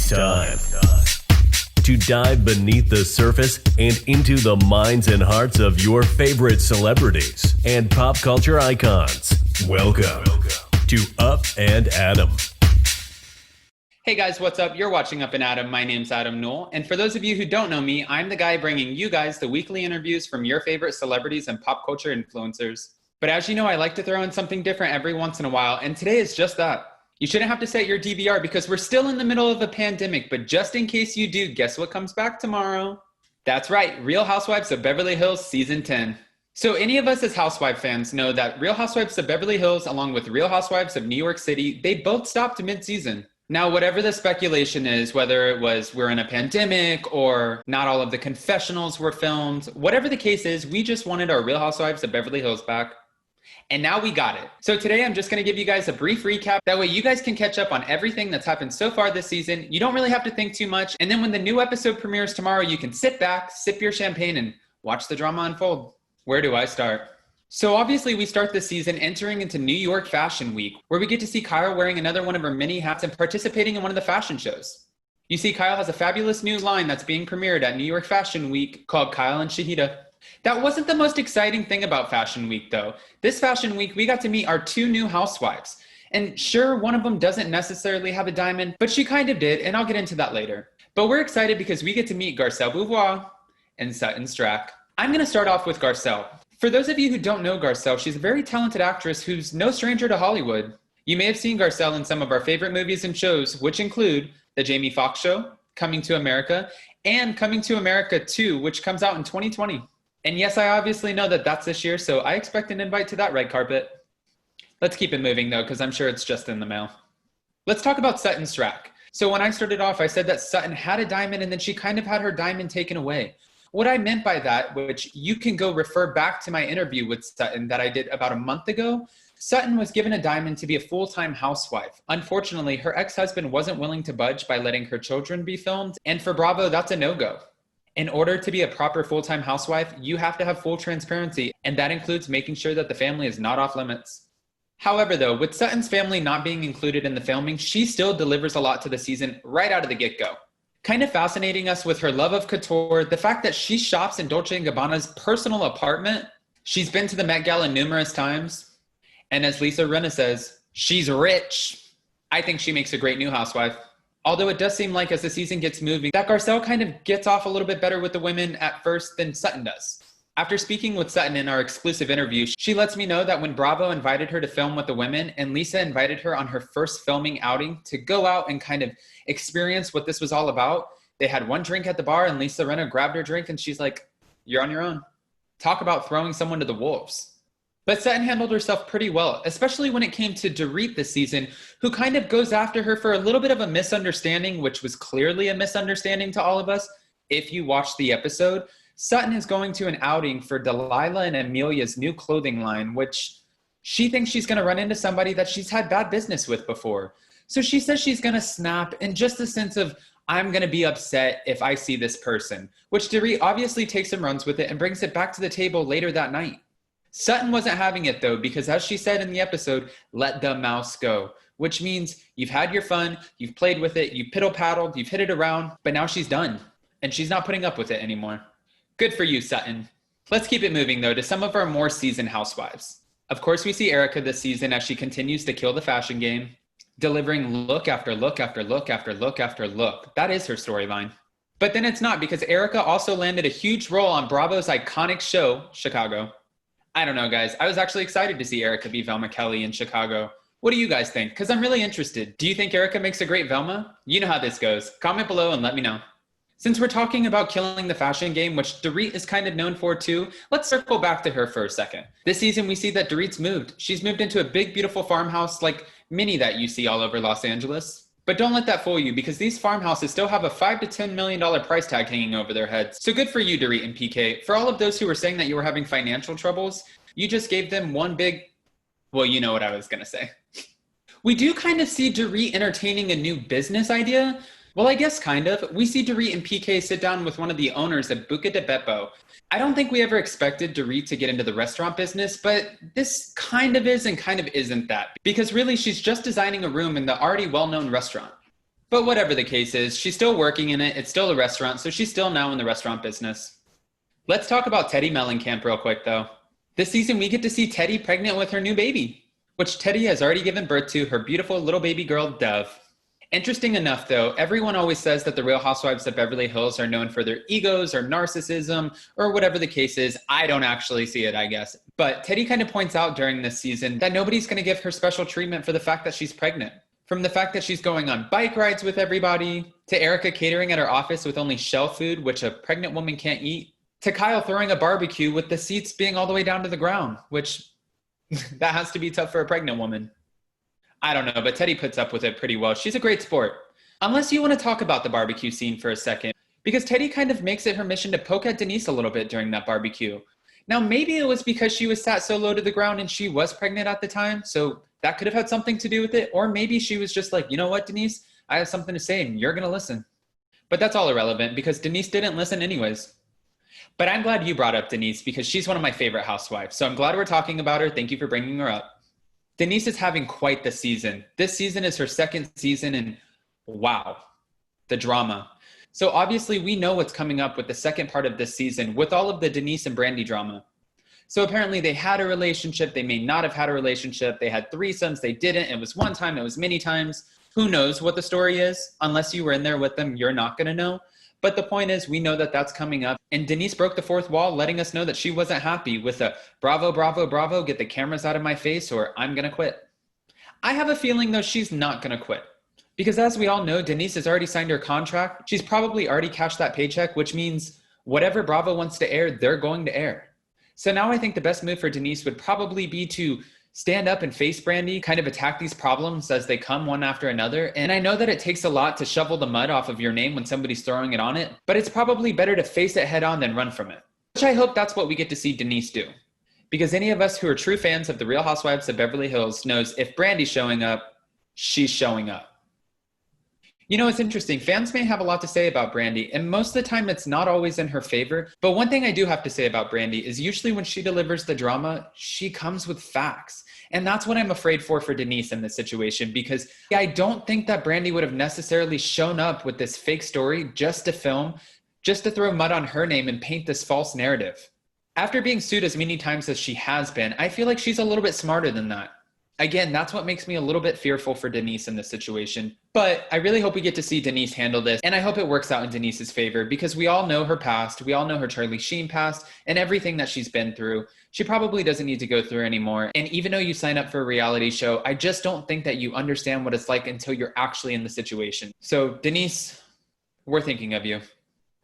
It's time to dive beneath the surface and into the minds and hearts of your favorite celebrities and pop culture icons. Welcome to Up and Adam. Hey guys, what's up? You're watching Up and Adam. My name's Adam Newell. And for those of you who don't know me, I'm the guy bringing you guys the weekly interviews from your favorite celebrities and pop culture influencers. But as you know, I like to throw in something different every once in a while. And today is just that. You shouldn't have to set your DVR because we're still in the middle of a pandemic. But just in case you do, guess what comes back tomorrow? That's right, Real Housewives of Beverly Hills Season 10. So any of us as Housewife fans know that Real Housewives of Beverly Hills, along with Real Housewives of New York City, they both stopped mid-season. Now, whatever the speculation is, whether it was we're in a pandemic or not all of the confessionals were filmed, whatever the case is, we just wanted our Real Housewives of Beverly Hills back. And now we got it. So today I'm just going to give you guys a brief recap. That way you guys can catch up on everything that's happened so far this season. You don't really have to think too much. And then when the new episode premieres tomorrow, you can sit back, sip your champagne, and watch the drama unfold. Where do I start? So obviously we start this season entering into New York Fashion Week, where we get to see Kyle wearing another one of her many hats and participating in one of the fashion shows. You see, Kyle has a fabulous new line that's being premiered at New York Fashion Week called Kyle and Shahida. That wasn't the most exciting thing about Fashion Week, though. This Fashion Week, we got to meet our two new housewives. And sure, one of them doesn't necessarily have a diamond, but she kind of did, and I'll get into that later. But we're excited because we get to meet Garcelle and Sutton. I'm going to start off with Garcelle. For those of you who don't know Garcelle, she's a very talented actress who's no stranger to Hollywood. You may have seen Garcelle in some of our favorite movies and shows, which include The Jamie Foxx Show, Coming to America, and Coming to America 2, which comes out in 2020. And yes, I obviously know that that's this year, so I expect an invite to that red carpet. Let's keep it moving, though, because I'm sure it's just in the mail. Let's talk about Sutton. So when I started off, I said that Sutton had a diamond, and then she kind of had her diamond taken away. What I meant by that, which you can go refer back to my interview with Sutton that I did about a month ago, Sutton was given a diamond to be a full-time housewife. Unfortunately, her ex-husband wasn't willing to budge by letting her children be filmed, and for Bravo, that's a no-go. In order to be a proper full-time housewife, you have to have full transparency, and that includes making sure that the family is not off limits. However, though, with Sutton's family not being included in the filming, she still delivers a lot to the season right out of the get-go. Kind of fascinating us with her love of couture, the fact that she shops in Dolce & Gabbana's personal apartment. She's been to the Met Gala numerous times. And as Lisa Rinna says, she's rich. I think she makes a great new housewife. Although it does seem like as the season gets moving, that Garcelle kind of gets off a little bit better with the women at first than Sutton does. After speaking with Sutton in our exclusive interview, she lets me know that when Bravo invited her to film with the women and Lisa invited her on her first filming outing to go out and kind of experience what this was all about, they had one drink at the bar and Lisa Rinna grabbed her drink and she's like, "You're on your own." Talk about throwing someone to the wolves. But Sutton handled herself pretty well, especially when it came to Dorit this season, who kind of goes after her for a little bit of a misunderstanding, which was clearly a misunderstanding to all of us. If you watched the episode, Sutton is going to an outing for Delilah and Amelia's new clothing line, which she thinks she's going to run into somebody that she's had bad business with before. So she says she's going to snap in just the sense of, I'm going to be upset if I see this person, which Dorit obviously takes and runs with it and brings it back to the table later that night. Sutton wasn't having it though, because as she said in the episode, let the mouse go, which means you've had your fun, you've played with it, you piddle-paddled, you've hit it around, but now she's done, and she's not putting up with it anymore. Good for you, Sutton. Let's keep it moving though to some of our more seasoned housewives. Of course, we see Erica this season as she continues to kill the fashion game, delivering look after look after look after look after look. That is her storyline. But then it's not, because Erica also landed a huge role on Bravo's iconic show, Chicago. I don't know, guys. I was actually excited to see Erica be Velma Kelly in Chicago. What do you guys think? Because I'm really interested. Do you think Erica makes a great Velma? You know how this goes. Comment below and let me know. Since we're talking about killing the fashion game, which Dorit is kind of known for too, let's circle back to her for a second. This season, we see that Dorit's moved. She's moved into a big, beautiful farmhouse like many that you see all over Los Angeles. But don't let that fool you, because these farmhouses still have a $5 to $10 million price tag hanging over their heads. So good for you, Dorit and PK. For all of those who were saying that you were having financial troubles, you just gave them one big, well, you know what I was going to say. We do kind of see Dorit entertaining a new business idea. Well, I guess kind of. We see Dorit and PK sit down with one of the owners at Buca de Beppo. I don't think we ever expected Dorit to get into the restaurant business, but this kind of is and kind of isn't that. Because really, she's just designing a room in the already well-known restaurant. But whatever the case is, she's still working in it. It's still a restaurant, so she's still now in the restaurant business. Let's talk about Teddi Mellencamp real quick, though. This season, we get to see Teddi pregnant with her new baby, which Teddi has already given birth to, her beautiful little baby girl, Dove. Interesting enough, though, everyone always says that the Real Housewives of Beverly Hills are known for their egos or narcissism or whatever the case is. I don't actually see it, I guess. But Teddi kind of points out during this season that nobody's going to give her special treatment for the fact that she's pregnant. From the fact that she's going on bike rides with everybody, to Erica catering at her office with only shell food, which a pregnant woman can't eat, to Kyle throwing a barbecue with the seats being all the way down to the ground, which that has to be tough for a pregnant woman. I don't know, but Teddi puts up with it pretty well. She's a great sport. Unless you want to talk about the barbecue scene for a second, because Teddi kind of makes it her mission to poke at Denise a little bit during that barbecue. Now, maybe it was because she was sat so low to the ground and she was pregnant at the time, so that could have had something to do with it. Or maybe she was just like, you know what, Denise? I have something to say and you're going to listen. But that's all irrelevant because Denise didn't listen anyways. But I'm glad you brought up Denise because she's one of my favorite housewives. So I'm glad we're talking about her. Thank you for bringing her up. Denise is having quite the season. This season is her second season and wow, the drama. So obviously we know what's coming up with the second part of this season with all of the Denise and Brandi drama. So apparently they had a relationship. They may not have had a relationship. They had threesomes. They didn't. It was one time. It was many times. Who knows what the story is? Unless you were in there with them, you're not going to know. But the point is, we know that that's coming up. And Denise broke the fourth wall, letting us know that she wasn't happy with a bravo, bravo, bravo, get the cameras out of my face or I'm going to quit. I have a feeling, though, she's not going to quit. Because as we all know, Denise has already signed her contract. She's probably already cashed that paycheck, which means whatever Bravo wants to air, they're going to air. So now I think the best move for Denise would probably be to stand up and face Brandi, kind of attack these problems as they come one after another. And I know that it takes a lot to shovel the mud off of your name when somebody's throwing it on it, but it's probably better to face it head on than run from it. Which I hope that's what we get to see Denise do. Because any of us who are true fans of the Real Housewives of Beverly Hills knows if Brandi's showing up, she's showing up. You know, it's interesting. Fans may have a lot to say about Brandi, and most of the time it's not always in her favor. But one thing I do have to say about Brandi is usually when she delivers the drama, she comes with facts. And that's what I'm afraid for Denise in this situation, because I don't think that Brandi would have necessarily shown up with this fake story just to film, just to throw mud on her name and paint this false narrative. After being sued as many times as she has been, I feel like she's a little bit smarter than that. Again, that's what makes me a little bit fearful for Denise in this situation. But I really hope we get to see Denise handle this, and I hope it works out in Denise's favor because we all know her past. We all know her Charlie Sheen past and everything that she's been through. She probably doesn't need to go through anymore. And even though you sign up for a reality show, I just don't think that you understand what it's like until you're actually in the situation. So Denise, we're thinking of you.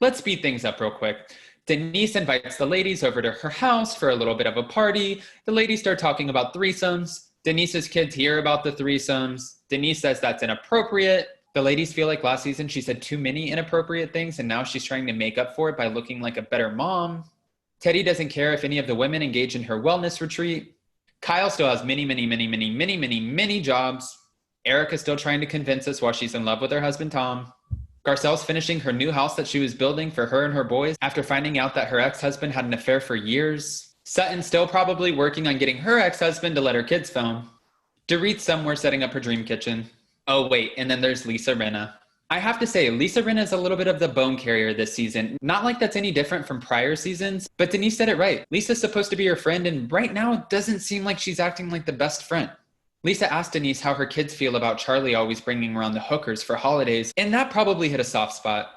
Let's speed things up real quick. Denise invites the ladies over to her house for a little bit of a party. The ladies start talking about threesomes. Denise's kids hear about the threesomes. Denise says that's inappropriate. The ladies feel like last season she said too many inappropriate things, and now she's trying to make up for it by looking like a better mom. Teddi doesn't care if any of the women engage in her wellness retreat. Kyle still has many jobs. Erica's still trying to convince us why she's in love with her husband, Tom. Garcelle's finishing her new house that she was building for her and her boys after finding out that her ex-husband had an affair for years. Sutton's still probably working on getting her ex-husband to let her kids film. Dorit's somewhere setting up her dream kitchen. Oh wait, and then there's Lisa Rinna. I have to say, Lisa Rinna is a little bit of the bone carrier this season. Not like that's any different from prior seasons, but Denise said it right. Lisa's supposed to be her friend, and right now it doesn't seem like she's acting like the best friend. Lisa asked Denise how her kids feel about Charlie always bringing around the hookers for holidays, and that probably hit a soft spot.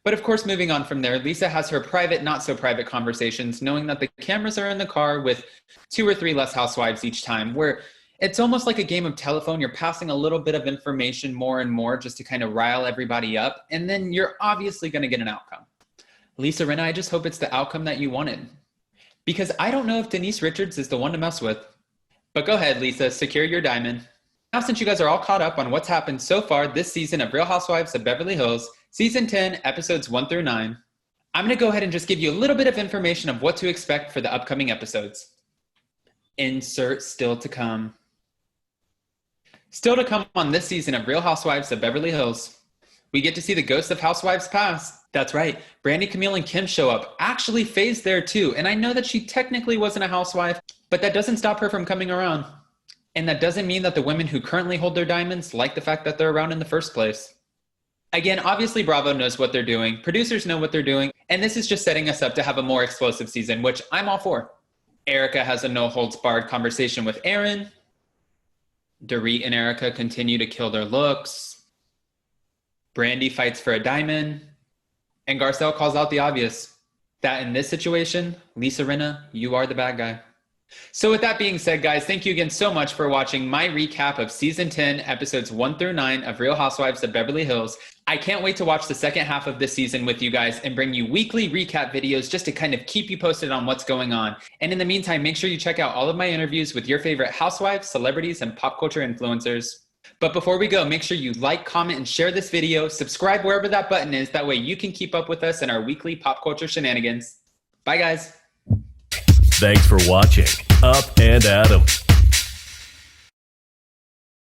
But of course, moving on from there, Lisa has her private, not so private conversations, knowing that the cameras are in the car with 2 or 3 less housewives each time, where it's almost like a game of telephone. You're passing a little bit of information more and more just to kind of rile everybody up, and then you're obviously going to get an outcome. Lisa Rinna, I just hope it's the outcome that you wanted. Because I don't know if Denise Richards is the one to mess with. But go ahead, Lisa, secure your diamond. Now, since you guys are all caught up on what's happened so far this season of Real Housewives of Beverly Hills, Season 10, Episodes 1 through 9, I'm going to go ahead and just give you a little bit of information of what to expect for the upcoming episodes. Insert still to come. Still to come on this season of Real Housewives of Beverly Hills, we get to see the ghosts of Housewives past. That's right, Brandi, Camille, and Kim show up. Actually, Faye's there too, and I know that she technically wasn't a housewife, but that doesn't stop her from coming around. And that doesn't mean that the women who currently hold their diamonds like the fact that they're around in the first place. Again, obviously Bravo knows what they're doing. Producers know what they're doing. And this is just setting us up to have a more explosive season, which I'm all for. Erica has a no-holds-barred conversation with Aaron. Dorit and Erica continue to kill their looks. Brandi fights for a diamond. And Garcelle calls out the obvious, that in this situation, Lisa Rinna, you are the bad guy. So with that being said, guys, thank you again so much for watching my recap of Season 10, Episodes 1 through 9 of Real Housewives of Beverly Hills. I can't wait to watch the second half of this season with you guys and bring you weekly recap videos just to kind of keep you posted on what's going on. And in the meantime, make sure you check out all of my interviews with your favorite housewives, celebrities, and pop culture influencers. But before we go, make sure you like, comment, and share this video. Subscribe wherever that button is. That way you can keep up with us and our weekly pop culture shenanigans. Bye, guys. Thanks for watching Up and Adam.